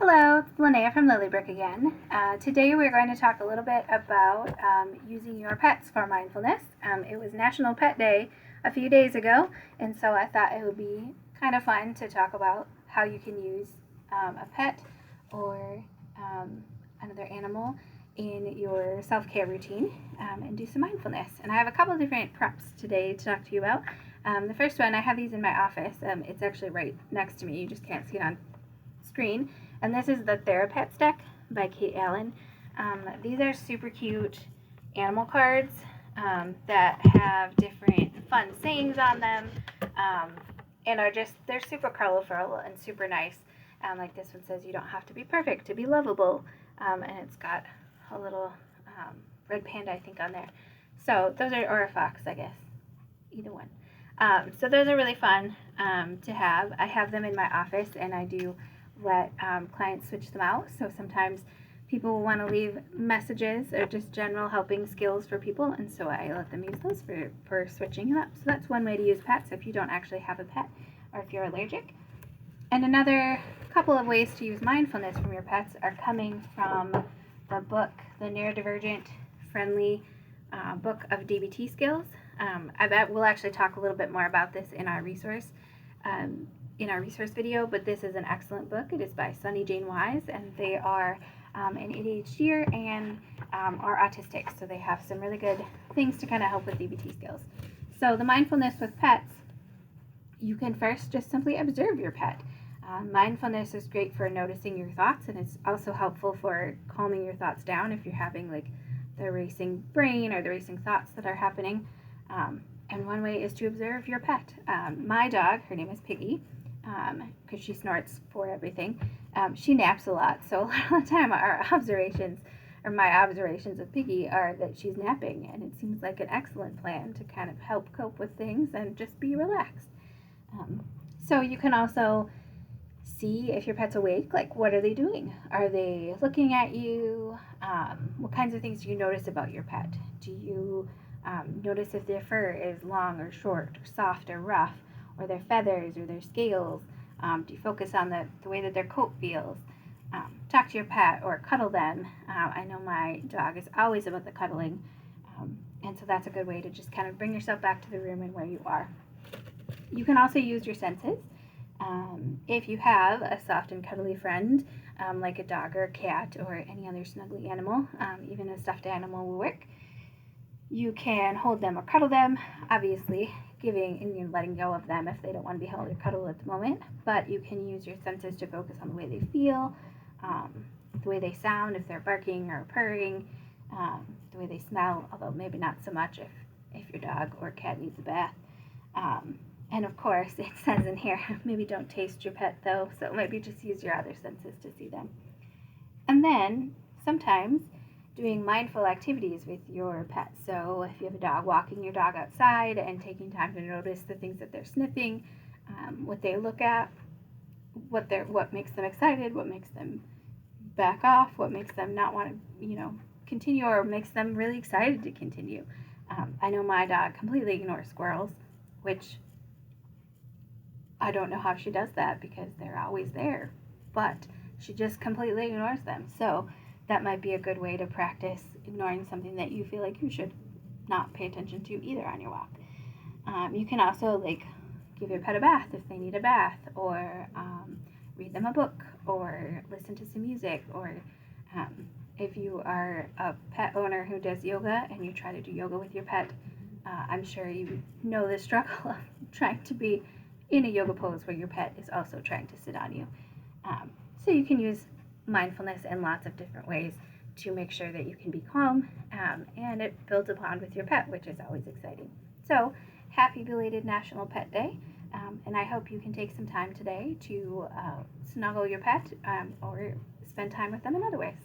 Hello, it's Linnea from Lilybrick again. Today we're going to talk a little bit about using your pets for mindfulness. It was National Pet Day a few days ago, and so I thought it would be kind of fun to talk about how you can use a pet or another animal in your self-care routine and do some mindfulness. And I have a couple of different props today to talk to you about. The first one, I have these in my office. It's actually right next to me. You just can't see it on screen. And this is the Therapets deck by Kate Allen. These are super cute animal cards that have different fun sayings on them and they're super colorful and super nice. Like this one says, you don't have to be perfect to be lovable. And it's got a little red panda, I think, on there. So those are, or a fox, I guess. Either one. So those are really fun to have. I have them in my office, and I do let clients switch them out. So sometimes people will want to leave messages or just general helping skills for people, and so I let them use those for switching them up. So that's one way to use pets if you don't actually have a pet or if you're allergic. And another couple of ways to use mindfulness from your pets are coming from the book, the Neurodivergent Friendly Book of DBT Skills. I bet we'll actually talk a little bit more about this in our resource video, but this is an excellent book. It is by Sunny Jane Wise, and they are an ADHDer and are autistic, so they have some really good things to kind of help with DBT skills. So the mindfulness with pets, you can first just simply observe your pet. Mindfulness is great for noticing your thoughts, and it's also helpful for calming your thoughts down if you're having like the racing brain or the racing thoughts that are happening. And one way is to observe your pet. My dog, her name is Piggy, because she snorts for everything. She naps a lot, so a lot of the time my observations of Piggy are that she's napping, and it seems like an excellent plan to kind of help cope with things and just be relaxed. So you can also see if your pet's awake, like what are they doing? Are they looking at you? What kinds of things do you notice about your pet? Do you notice if their fur is long or short, or soft or rough, or their feathers or their scales? Do you focus on the way that their coat feels? Talk to your pet or cuddle them. I know my dog is always about the cuddling, and so that's a good way to just kind of bring yourself back to the room and where you are. You can also use your senses. If you have a soft and cuddly friend, like a dog or a cat or any other snuggly animal, even a stuffed animal will work. You can hold them or cuddle them, obviously giving and letting go of them if they don't want to be held or cuddled at the moment, but you can use your senses to focus on the way they feel, the way they sound, if they're barking or purring, the way they smell, although maybe not so much if your dog or cat needs a bath. And of course, it says in here, maybe don't taste your pet though, so maybe just use your other senses to see them. And then, sometimes, doing mindful activities with your pet. So if you have a dog, walking your dog outside and taking time to notice the things that they're sniffing, what they look at, what makes them excited, what makes them back off, what makes them not want to, continue, or makes them really excited to continue. I know my dog completely ignores squirrels, which I don't know how she does that because they're always there, but she just completely ignores them. So that might be a good way to practice ignoring something that you feel like you should not pay attention to either on your walk. You can also give your pet a bath if they need a bath, or read them a book, or listen to some music, or if you are a pet owner who does yoga and you try to do yoga with your pet, I'm sure you know the struggle of trying to be in a yoga pose where your pet is also trying to sit on you. So you can use mindfulness in lots of different ways to make sure that you can be calm, and it builds a bond with your pet, which is always exciting. So happy belated National Pet Day, and I hope you can take some time today to snuggle your pet or spend time with them in other ways.